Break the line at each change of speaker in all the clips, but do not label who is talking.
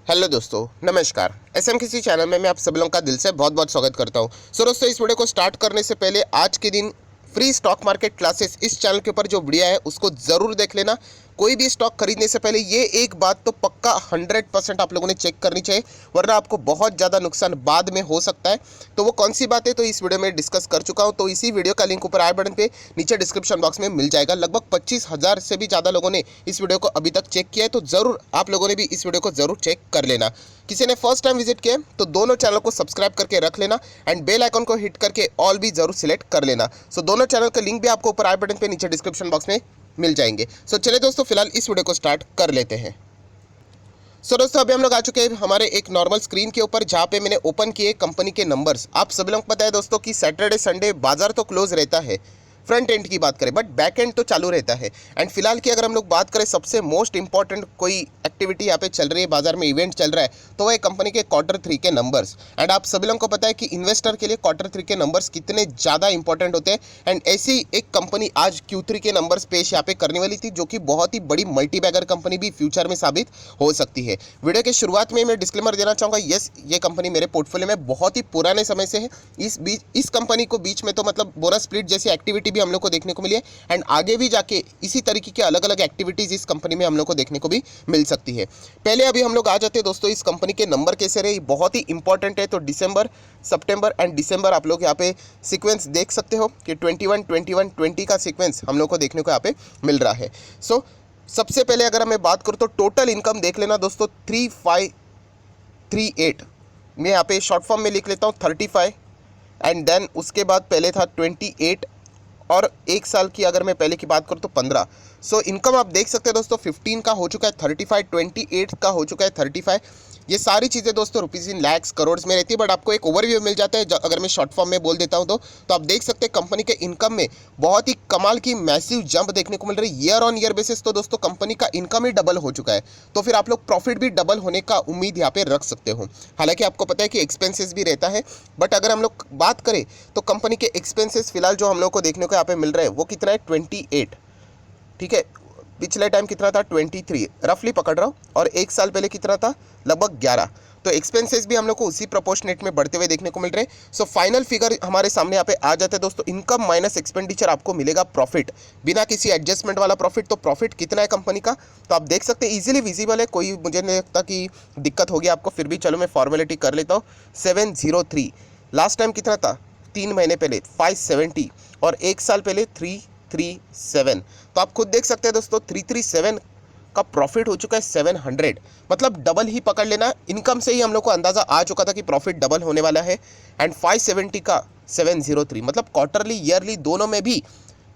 Hello दोस्तों, नमस्कार। SM किसी चैनल में मैं आप सभी लोगों का दिल से बहुत बहुत स्वागत करता हूं। दोस्तों, इस वीडियो को स्टार्ट करने से पहले आज के दिन फ्री स्टॉक मार्केट क्लासेस इस चैनल के ऊपर जो वीडियो है उसको ज़रूर देख लेना। कोई भी स्टॉक खरीदने से पहले ये एक बात तो पक्का 100% आप लोगों ने चेक करनी चाहिए, वरना आपको बहुत ज़्यादा नुकसान बाद में हो सकता है। तो वो कौन सी बात है तो इस वीडियो में डिस्कस कर चुका हूँ। तो इसी वीडियो का लिंक ऊपर आई बटन पे नीचे डिस्क्रिप्शन बॉक्स में मिल जाएगा। लगभग 25,000 से भी ज़्यादा लोगों ने इस वीडियो को अभी तक चेक किया है, तो ज़रूर आप लोगों ने भी इस वीडियो को ज़रूर चेक कर लेना। किसी ने फर्स्ट टाइम विजिट किया तो दोनों चैनल को सब्सक्राइब करके रख लेना एंड बेल आइकन को हिट करके ऑल भी जरूर सिलेक्ट कर लेना। दोनों चैनल का लिंक भी आपको ऊपर आई बटन पे नीचे डिस्क्रिप्शन बॉक्स में मिल जाएंगे। चलिए दोस्तों, फिलहाल इस वीडियो को स्टार्ट कर लेते हैं। दोस्तों, अभी हम लोग आ चुके हैं हमारे एक नॉर्मल स्क्रीन के ऊपर, जहाँ पे मैंने ओपन किए कंपनी के नंबर्स। आप सभी लोग को पता है दोस्तों कि सैटरडे संडे बाजार तो क्लोज रहता है, फ्रंट एंड की बात करें, बट बैक एंड तो चालू रहता है। एंड फिलहाल की अगर हम लोग बात करें सबसे मोस्ट इंपॉर्टेंट कोई एक्टिविटी यहाँ पे चल रही है, बाजार में इवेंट चल रहा है, तो वह कंपनी के Q3 के नंबर्स। एंड आप सभी लोगों को पता है कि इन्वेस्टर के लिए Q3 के नंबर्स कितने ज़्यादा इंपॉर्टेंट होते हैं। एंड ऐसी एक कंपनी आज Q3 के नंबर्स पेश यहाँ पे करने वाली थी, जो कि बहुत ही बड़ी मल्टीबैगर कंपनी भी फ्यूचर में साबित हो सकती है। वीडियो के शुरुआत में मैं डिस्क्लेमर देना चाहूँगा, यस, ये कंपनी मेरे पोर्टफोलियो में बहुत ही पुराने समय से है। इस कंपनी को बीच में तो मतलब बोनस स्प्लिट जैसी एक्टिविटी भी हम लोग को देखने को मिली है। एंड आगे भी जाके इसी तरीके के अलग अलग एक्टिविटीज इस कंपनी में हम लोग को देखने को भी मिल सकती है। पहले अभी हम लोग आ जाते हैं दोस्तों, इस कंपनी के नंबर कैसे रहे, बहुत ही इंपॉर्टेंट है। तो दिसंबर, सितंबर एंड दिसंबर आप लोग यहाँ पे सीक्वेंस देख सकते हो कि 21, 21, 20 का सीक्वेंस हम लोग को देखने को यहाँ पे मिल रहा है। सबसे पहले अगर मैं बात करूँ तो टोटल इनकम देख लेना दोस्तों, 3538। मैं यहाँ पे शॉर्ट फॉर्म में लिख लेता हूँ 35, एंड देन उसके बाद पहले था 28, और एक साल की अगर मैं पहले की बात करूँ तो 15। इनकम आप देख सकते हैं दोस्तों, 15 का हो चुका है 35, 28 का हो चुका है 35। ये सारी चीज़ें दोस्तों रुपीज़ इन लैक्स करोड़ में रहती है, बट आपको एक ओवरव्यू मिल जाता है अगर मैं शॉर्ट फॉर्म में बोल देता हूँ तो आप देख सकते हैं कंपनी के इनकम में बहुत ही कमाल की मैसिव जंप देखने को मिल रही है। ईयर ऑन ईयर बेसिस तो दोस्तों कंपनी का इनकम ही डबल हो चुका है, तो फिर आप लोग प्रॉफिट भी डबल होने का उम्मीद यहाँ पे रख सकते हो। हालांकि आपको पता है कि एक्सपेंसेस भी रहता है, बट अगर हम लोग बात करें तो कंपनी के एक्सपेंसेस फिलहाल जो हम लोग को देखने को यहाँ पे मिल रहा है वो कितना है, 28। ठीक है, पिछले टाइम कितना था, 23 रफली पकड़ रहा हूँ, और एक साल पहले कितना था, लगभग 11। तो एक्सपेंसेस भी हम लोग को उसी प्रोपोर्शनेट में बढ़ते हुए देखने को मिल रहे हैं। फाइनल फिगर हमारे सामने यहाँ पे आ जाते हैं दोस्तों, इनकम माइनस एक्सपेंडिचर आपको मिलेगा प्रॉफिट, बिना किसी एडजस्टमेंट वाला प्रॉफिट। तो प्रॉफिट कितना है कंपनी का, तो आप देख सकते हैं इजीली विजिबल है, कोई मुझे नहीं लगता कि दिक्कत होगी आपको, फिर भी चलो मैं फॉर्मेलिटी कर लेता हूँ। 703 लास्ट टाइम कितना था, 3 महीने पहले 570, और एक साल पहले 337। तो आप खुद देख सकते हैं दोस्तों, 337 का प्रॉफिट हो चुका है 700, मतलब डबल ही पकड़ लेना। इनकम से ही हम लोग को अंदाजा आ चुका था कि प्रॉफिट डबल होने वाला है। एंड 570 का 703, मतलब क्वार्टरली ईयरली दोनों में भी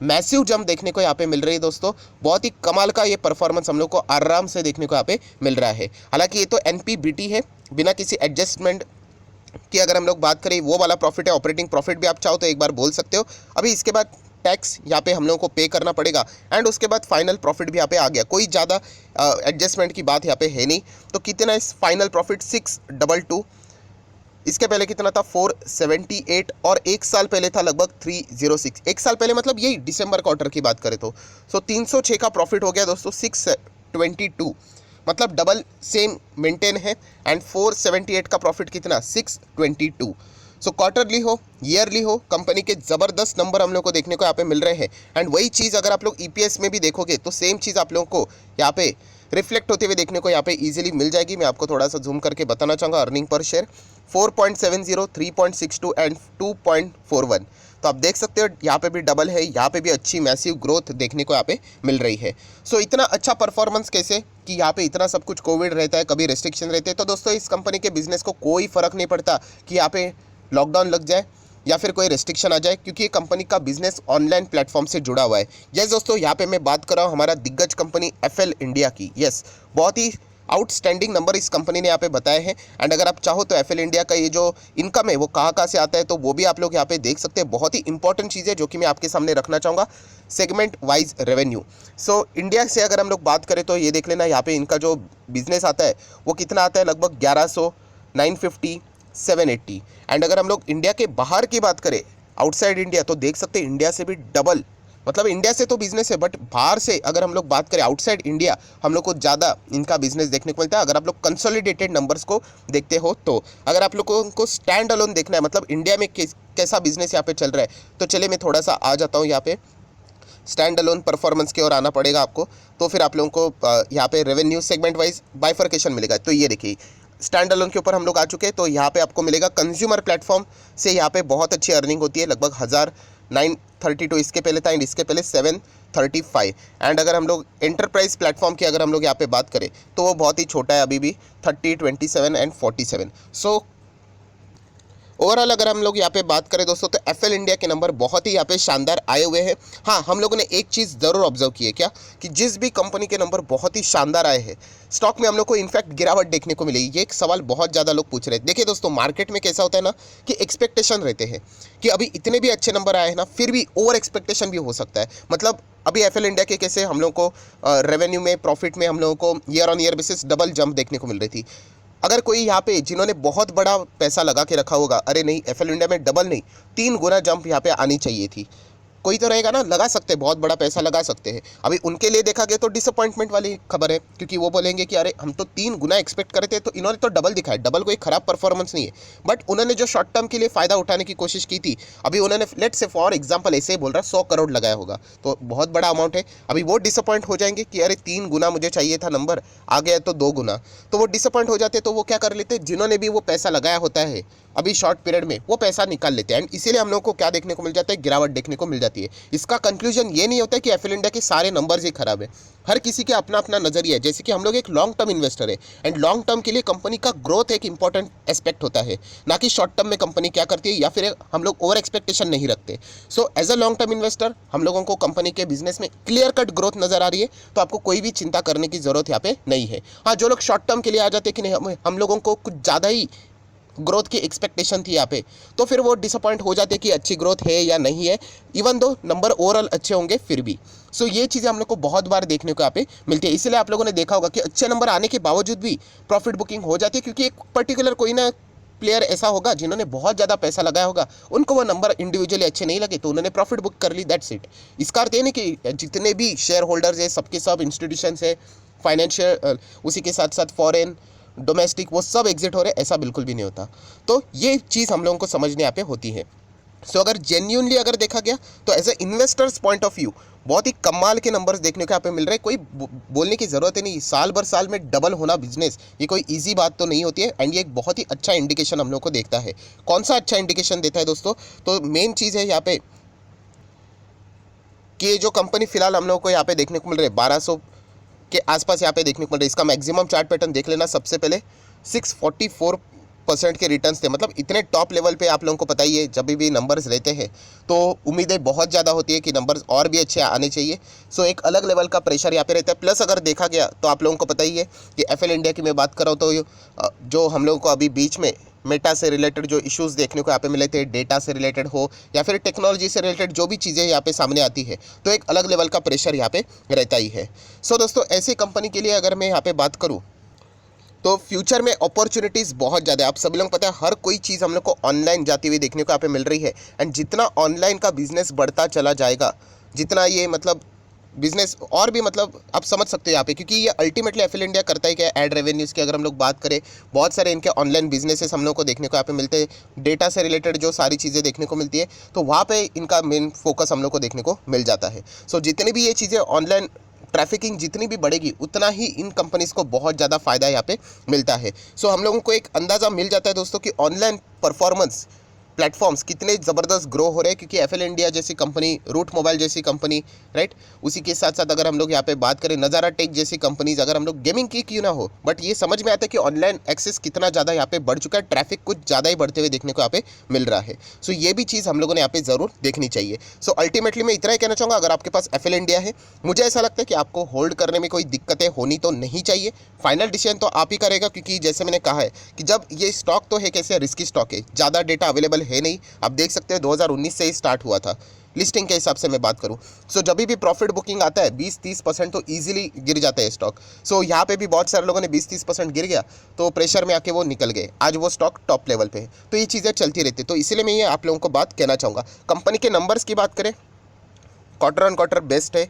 मैसिव जंप देखने को यहाँ पे मिल रही है दोस्तों। बहुत ही कमाल का ये परफॉर्मेंस हम लोग को आराम से देखने को यहाँ पे मिल रहा है। हालांकि ये तो NPBT है, बिना किसी एडजस्टमेंट कि अगर हम लोग बात करें वो वाला प्रॉफिट है। ऑपरेटिंग प्रॉफिट भी आप चाहो तो एक बार बोल सकते हो। अभी इसके बाद टैक्स यहाँ पे हम लोगों को पे करना पड़ेगा, एंड उसके बाद फाइनल प्रॉफिट भी यहाँ पे आ गया। कोई ज़्यादा एडजस्टमेंट की बात यहाँ पे है नहीं। तो कितना इस फाइनल प्रॉफिट 622, इसके पहले कितना था 478, और एक साल पहले था लगभग 306। एक साल पहले मतलब यही दिसंबर क्वार्टर की बात करें तो 306 का प्रॉफिट हो गया दोस्तों 622, मतलब डबल सेम मेंटेन है। एंड 478 का प्रॉफिट कितना, 622। क्वार्टरली हो ईयरली हो, कंपनी के ज़बरदस्त नंबर हम लोग को देखने को यहाँ पे मिल रहे हैं। एंड वही चीज़ अगर आप लोग EPS में भी देखोगे तो सेम चीज़ आप लोगों को यहाँ पे रिफ्लेक्ट होते हुए देखने को यहाँ पे इजीली मिल जाएगी। मैं आपको थोड़ा सा जूम करके बताना चाहूँगा। Earning per share 4.70, 3.62 and 2.41। तो आप देख सकते हो यहाँ पे भी डबल है, यहाँ पे भी अच्छी मैसिव ग्रोथ देखने को यहाँ पे मिल रही है। इतना अच्छा परफॉर्मेंस कैसे कि यहाँ पे इतना सब कुछ कोविड रहता है, कभी रेस्ट्रिक्शन रहते हैं। तो दोस्तों इस कंपनी के बिजनेस को कोई फ़र्क नहीं पड़ता कि यहाँ पे लॉकडाउन लग जाए या फिर कोई रेस्ट्रिक्शन आ जाए, क्योंकि ये कंपनी का बिजनेस ऑनलाइन प्लेटफॉर्म से जुड़ा हुआ है। यस दोस्तों, यहाँ पे मैं बात कर रहा हूँ हमारा दिग्गज कंपनी FL इंडिया की। यस, बहुत ही आउटस्टैंडिंग नंबर इस कंपनी ने यहाँ पे बताए हैं। एंड अगर आप चाहो तो FL इंडिया का ये जो इनकम है वो कहाँ से आता है तो वो भी आप लोग यहाँ पे देख सकते हैं। बहुत ही इंपॉर्टेंट चीज़ है जो कि मैं आपके सामने रखना चाहूँगा, सेगमेंट वाइज रेवेन्यू। इंडिया से अगर हम लोग बात करें तो ये देख लेना, यहाँ पे इनका जो बिजनेस आता है वो कितना आता है, लगभग 1100, 950, 780। एंड अगर हम लोग इंडिया के बाहर की बात करें, आउटसाइड इंडिया, तो देख सकते हैं इंडिया से भी डबल मतलब इंडिया से तो बिजनेस है, बट बाहर से अगर हम लोग बात करें आउटसाइड इंडिया, हम लोग को ज़्यादा इनका बिजनेस देखने को मिलता है। अगर आप लोग कंसोलिडेटेड नंबर्स को देखते हो तो, अगर आप लोगों को स्टैंड अलोन देखना है, मतलब इंडिया में कैसा बिजनेस यहाँ पे चल रहा है, तो चलिए मैं थोड़ा सा आ जाता हूँ यहाँ पे स्टैंड अलोन परफॉर्मेंस की ओर आना पड़ेगा आपको। तो फिर आप लोगों को यहाँ पे रेवेन्यू सेगमेंट वाइज बाइफर्केशन मिलेगा। तो ये देखिए स्टैंड अलोन के ऊपर हम लोग आ चुके हैं। तो यहाँ पे आपको मिलेगा कंज्यूमर प्लेटफॉर्म से यहाँ पे बहुत अच्छी अर्निंग होती है, लगभग 1932 इसके पहले था एंड इसके पहले 735। एंड अगर हम लोग एंटरप्राइज प्लेटफॉर्म की अगर हम लोग यहाँ पे बात करें तो वो बहुत ही छोटा है अभी भी, 30, 27 एंड 47। सो ओवरऑल अगर हम लोग यहाँ पे बात करें दोस्तों तो एफएल इंडिया के नंबर बहुत ही यहाँ पे शानदार आए हुए हैं। हाँ, हम लोगों ने एक चीज़ ज़रूर ऑब्जर्व की है क्या, कि जिस भी कंपनी के नंबर बहुत ही शानदार आए हैं, स्टॉक में हम लोग को इनफैक्ट गिरावट देखने को मिली। ये एक सवाल बहुत ज़्यादा लोग पूछ रहे हैं। देखिए दोस्तों, मार्केट में कैसा होता है ना कि एक्सपेक्टेशन रहते हैं कि अभी इतने भी अच्छे नंबर आए हैं ना, फिर भी ओवर एक्सपेक्टेशन भी हो सकता है। मतलब अभी एफएल इंडिया के कैसे हम लोग को रेवेन्यू में, प्रॉफिट में हम लोगों को year on year basis double jump देखने को मिल रही थी। अगर कोई यहाँ पे जिन्होंने बहुत बड़ा पैसा लगा के रखा होगा, अरे नहीं एफएल इंडिया में डबल नहीं 3 गुना जंप यहाँ पे आनी चाहिए थी, कोई तो रहेगा ना, लगा सकते हैं, बहुत बड़ा पैसा लगा सकते हैं। अभी उनके लिए देखा गया तो डिसअपॉइंटमेंट वाली खबर है, क्योंकि वो बोलेंगे कि अरे हम तो 3 गुना एक्सपेक्ट करे थे, तो इन्होंने तो डबल दिखाया। डबल कोई खराब परफॉर्मेंस नहीं है, बट उन्होंने जो शॉर्ट टर्म के लिए फ़ायदा उठाने की कोशिश की थी, अभी उन्होंने लेट से फॉर एग्जाम्पल ऐसे ही बोल रहा 100 करोड़ लगाया होगा, तो बहुत बड़ा अमाउंट है। अभी वो डिसअपॉइंट हो जाएंगे कि अरे 3 गुना मुझे चाहिए था नंबर, आ गया तो 2 गुना, तो वो डिसअपॉइंट हो जाते। तो वो क्या कर लेते, जिन्होंने भी वो पैसा लगाया होता है अभी शॉर्ट पीरियड में, वो पैसा निकाल लेते हैं। एंड इसीलिए हम लोग को क्या देखने को मिल जाता है, गिरावट देखने को मिल जाती है। इसका कंक्लूजन ये नहीं होता है कि एफएल इंडिया के सारे नंबर्स ही खराब है। हर किसी के अपना अपना नजरिया है। जैसे कि हम लोग एक लॉन्ग टर्म इन्वेस्टर है, एंड लॉन्ग टर्म के लिए कंपनी का ग्रोथ एक इंपॉर्टेंट एस्पेक्ट होता है, ना कि शॉर्ट टर्म में कंपनी क्या करती है, या फिर हम लोग ओवर एक्सपेक्टेशन नहीं रखते। So as a long term investor हम लोगों को कंपनी के बिजनेस में क्लियर कट ग्रोथ नजर आ रही है, तो आपको कोई भी चिंता करने की जरूरत यहाँ पे नहीं है। हाँ, जो लोग शॉर्ट टर्म के लिए आ जाते हैं कि नहीं हम लोगों को कुछ ज़्यादा ही ग्रोथ की एक्सपेक्टेशन थी यहाँ पे, तो फिर वो डिसअपॉइंट हो जाते कि अच्छी ग्रोथ है या नहीं है, इवन दो नंबर ओवरऑल अच्छे होंगे फिर भी। सो ये चीज़ें हम लोग को बहुत बार देखने को यहाँ पे मिलती है। इसलिए आप लोगों ने देखा होगा कि अच्छे नंबर आने के बावजूद भी प्रॉफिट बुकिंग हो जाती है, क्योंकि एक पर्टिकुलर कोई ना प्लेयर ऐसा होगा जिन्होंने बहुत ज़्यादा पैसा लगाया होगा, उनको वो नंबर इंडिविजुअली अच्छे नहीं लगे, तो उन्होंने प्रॉफिट बुक कर ली, दैट्स इट। इसका अर्थ ये नहीं कि जितने भी शेयर होल्डर्स है सबके सब इंस्टीट्यूशंस है, फाइनेंशियल, उसी के साथ साथ फॉरेन, डोमेस्टिक, वो सब एग्जिट हो रहे, ऐसा बिल्कुल भी नहीं होता। तो ये चीज़ हम लोगों को समझने यहाँ पे होती है। सो अगर जेन्यूनली अगर देखा गया तो as a investors point of view बहुत ही कमाल के नंबर्स देखने को यहाँ पे मिल रहे हैं। कोई बोलने की ज़रूरत ही नहीं, साल भर साल में डबल होना बिजनेस, ये कोई इजी बात तो नहीं होती है। एंड ये एक बहुत ही अच्छा इंडिकेशन हम लोग को देखता है। कौन सा अच्छा इंडिकेशन देता है दोस्तों, तो मेन चीज़ है यहाँ पे कि ये जो कंपनी फिलहाल हम लोग को यहाँ पे देखने को मिल रही है 1200 के आसपास यहाँ पे देखने को मिल रहा है। इसका मैक्सिमम चार्ट पैटर्न देख लेना। सबसे पहले 644% के रिटर्न्स थे, मतलब इतने टॉप लेवल पे आप लोगों को पता ही है, जब भी नंबर्स रहते हैं तो उम्मीदें बहुत ज़्यादा होती है कि नंबर्स और भी अच्छे आने चाहिए। सो एक अलग लेवल का प्रेशर यहाँ पे रहता है। प्लस अगर देखा गया तो आप लोगों को पता ही है कि एफएल इंडिया की मैं बात कर रहा हूँ, तो जो हम लोगों को अभी बीच में मेटा से रिलेटेड जो इश्यूज़ देखने को यहाँ पे मिले थे, डेटा से रिलेटेड हो या फिर टेक्नोलॉजी से रिलेटेड जो भी चीज़ें यहाँ पे सामने आती है, तो एक अलग लेवल का प्रेशर यहाँ पे रहता ही है। सो दोस्तों, ऐसी कंपनी के लिए अगर मैं यहाँ पे बात करूँ तो फ्यूचर में अपॉर्चुनिटीज़ बहुत ज़्यादा है। आप सभी लोग पता है हर कोई चीज़ हम लोग को ऑनलाइन जाती हुई देखने को यहाँ पे मिल रही है। एंड जितना ऑनलाइन का बिजनेस बढ़ता चला जाएगा, जितना ये मतलब बिजनेस और भी मतलब आप समझ सकते हो यहाँ पे, क्योंकि ये अल्टीमेटली एफएल इंडिया करता है क्या, ऐड रेवेन्यूज़ की अगर हम लोग बात करें, बहुत सारे इनके ऑनलाइन बिजनेसेस हम लोग को देखने को यहाँ पे मिलते हैं। डेटा से रिलेटेड जो सारी चीज़ें देखने को मिलती है, तो वहाँ पे इनका मेन फोकस हम लोग को देखने को मिल जाता है। सो जितनी भी ये चीज़ें ऑनलाइन ट्रैफिकिंग जितनी भी बढ़ेगी, उतना ही इन कंपनीज़ को बहुत ज़्यादा फ़ायदा यहाँ पे मिलता है। सो हम लोगों को एक अंदाज़ा मिल जाता है दोस्तों कि ऑनलाइन परफॉर्मेंस प्लेटफॉर्म्स कितने ज़बरदस्त ग्रो हो रहे हैं, क्योंकि एफएल इंडिया जैसी कंपनी, रूट मोबाइल जैसी कंपनी, राइट, उसी के साथ साथ अगर हम लोग यहाँ पे बात करें नज़ारा टेक जैसी कंपनीज, अगर हम लोग गेमिंग की क्यों ना हो, बट ये समझ में आता है कि ऑनलाइन एक्सेस कितना ज़्यादा यहाँ पे बढ़ चुका है, ट्रैफिक कुछ ज़्यादा ही बढ़ते हुए देखने को यहाँ पे मिल रहा है। सो ये भी चीज़ हम लोगों ने यहाँ पे ज़रूर देखनी चाहिए। सो अल्टीमेटली मैं इतना ही कहना चाहूँगा, अगर आपके पास एफएल इंडिया है, मुझे ऐसा लगता है कि आपको होल्ड करने में कोई दिक्कतें होनी तो नहीं चाहिए। फाइनल डिसीजन तो आप ही करेगा, क्योंकि जैसे मैंने कहा है कि जब ये स्टॉक तो है कैसे रिस्की स्टॉक है, ज़्यादा डेटा अवेलेबल है नहीं। आप देख सकते हैं 2019 से ही स्टार्ट हुआ था, लिस्टिंग के हिसाब से मैं बात करूं। सो जब भी प्रॉफिट बुकिंग आता है 20-30% तो इजीली गिर जाता है स्टॉक। सो यहाँ पे भी बहुत सारे लोगों ने 20-30% गिर गया तो प्रेशर में आके वो निकल गए, आज वो स्टॉक टॉप लेवल पे है। तो ये चीज़ें चलती रहती है, तो इसीलिए मैं ये आप लोगों को बात कहना चाहूँगा। कंपनी के नंबर्स की बात करें, क्वार्टर ऑन क्वार्टर बेस्ट है,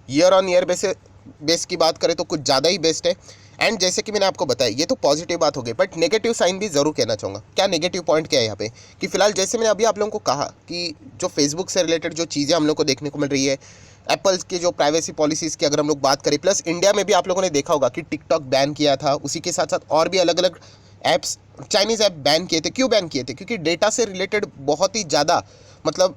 ईयर ऑन ईयर बेस की बात करें तो कुछ ज़्यादा ही बेस्ट है। एंड जैसे कि मैंने आपको बताया ये तो पॉजिटिव बात हो गई, बट नेगेटिव साइन भी ज़रूर कहना चाहूँगा। क्या नेगेटिव पॉइंट क्या है यहाँ पे कि फिलहाल जैसे मैंने अभी आप लोगों को कहा कि जो फेसबुक से रिलेटेड जो चीज़ें हम लोग को देखने को मिल रही है, एप्पल की जो प्राइवेसी पॉलिसीज़ की अगर हम लोग बात करें, प्लस इंडिया में भी आप लोगों ने देखा होगा कि टिकटॉक बैन किया था, उसी के साथ साथ और भी अलग अलग ऐप्स, चाइनीज़ ऐप बैन किए थे। क्यों बैन किए थे? क्योंकि डेटा से रिलेटेड बहुत ही ज़्यादा मतलब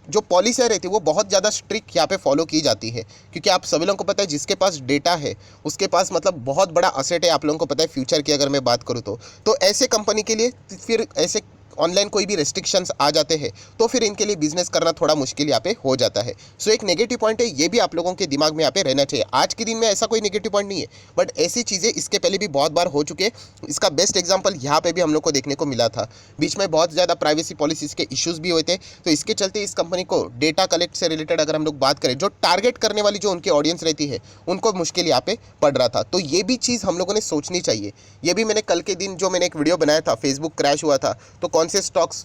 जो पॉलिसी रहती है वो बहुत ज़्यादा स्ट्रिक्ट यहाँ पे फॉलो की जाती है, क्योंकि आप सभी लोगों को पता है जिसके पास डेटा है उसके पास मतलब बहुत बड़ा असेट है। आप लोगों को पता है फ्यूचर की अगर मैं बात करूँ तो ऐसे कंपनी के लिए फिर ऐसे ऑनलाइन कोई भी रेस्ट्रिक्शंस आ जाते हैं तो फिर इनके लिए बिजनेस करना थोड़ा मुश्किल यहाँ पे हो जाता है। सो एक नेगेटिव पॉइंट है, ये भी आप लोगों के दिमाग में यहाँ पे रहना चाहिए। आज के दिन में ऐसा कोई नेगेटिव पॉइंट नहीं है, बट ऐसी चीज़ें इसके पहले भी बहुत बार हो चुके हैं। इसका बेस्ट एग्जाम्पल यहाँ पे भी हम लोग को देखने को मिला था। बीच में बहुत ज़्यादा प्राइवेसी पॉलिसीज़ के इश्यूज़ भी हुए थे, तो इसके चलते इस कंपनी को डेटा कलेक्ट से रिलेटेड अगर हम लोग बात करें, जो टारगेट करने वाली जो उनकी ऑडियंस रहती है उनको मुश्किल यहाँ पे पड़ रहा था। तो ये भी चीज़ हम लोगों ने सोचनी चाहिए। ये भी मैंने कल के दिन जो मैंने एक वीडियो बनाया था, फेसबुक क्रैश हुआ था, तो कौन से स्टॉक्स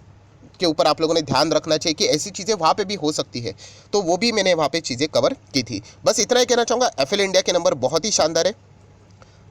के ऊपर आप लोगों ने ध्यान रखना चाहिए कि ऐसी चीज़ें वहाँ पे भी हो सकती है, तो वो भी मैंने वहाँ पे चीज़ें कवर की थी। बस इतना ही कहना चाहूँगा। एफएल इंडिया के नंबर बहुत ही शानदार है।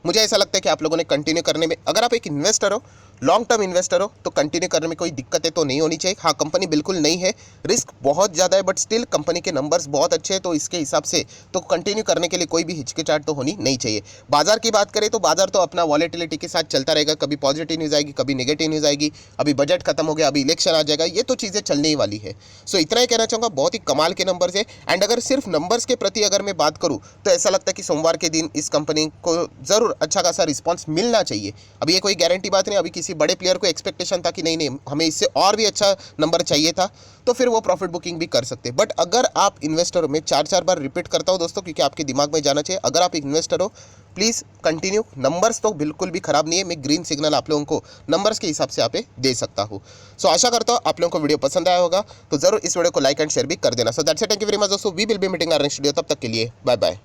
मुझे ऐसा लगता है कि आप लोगों ने कंटिन्यू करने में, अगर आप एक इन्वेस्टर हो, लॉन्ग टर्म इन्वेस्टर हो, तो कंटिन्यू करने में कोई दिक्कतें तो नहीं होनी चाहिए। हाँ, कंपनी बिल्कुल नहीं है, रिस्क बहुत ज़्यादा है, बट स्टिल कंपनी के नंबर्स बहुत अच्छे हैं, तो इसके हिसाब से तो कंटिन्यू करने के लिए कोई भी हिचकिचाहट तो होनी नहीं चाहिए। बाजार की बात करें तो बाजार तो अपना वॉलेटिलिटी के साथ चलता रहेगा, कभी पॉजिटिव न्यूज़ आएगी, कभी नेगेटिव न्यूज़ आएगी। अभी बजट खत्म हो गया, अभी इलेक्शन आ जाएगा, ये तो चीज़ें चलने ही वाली है। सो इतना ही कहना चाहूँगा, बहुत ही कमाल के नंबर्स है। एंड अगर सिर्फ नंबर्स के प्रति अगर मैं बात करूँ तो ऐसा लगता है कि सोमवार के दिन इस कंपनी को ज़रूर अच्छा खासा रिस्पॉन्स मिलना चाहिए। अभी ये कोई गारंटी बात नहीं, अभी किसी बड़े प्लेयर को एक्सपेक्टेशन था कि नहीं हमें इससे और भी अच्छा नंबर चाहिए था, तो फिर वो प्रॉफिट बुकिंग भी कर सकते हैं। बट अगर आप इन्वेस्टर हो, मैं 4 बार रिपीट करता हूँ दोस्तों, क्योंकि आपके दिमाग में जाना चाहिए, अगर आप इन्वेस्टर हो प्लीज़ कंटिन्यू। नंबर्स तो बिल्कुल भी खराब नहीं है, मैं ग्रीन सिग्नल आप लोगों को नंबर्स के हिसाब से यहाँ पे दे सकता हूँ। सो आशा करता हूँ आप लोगों को वीडियो पसंद आया होगा, तो जरूर इस वीडियो को लाइक एंड शेयर भी कर देना। So that's it, thank you very much दोस्तों, we will be meeting our next video. तब तक के लिए बाय बाय।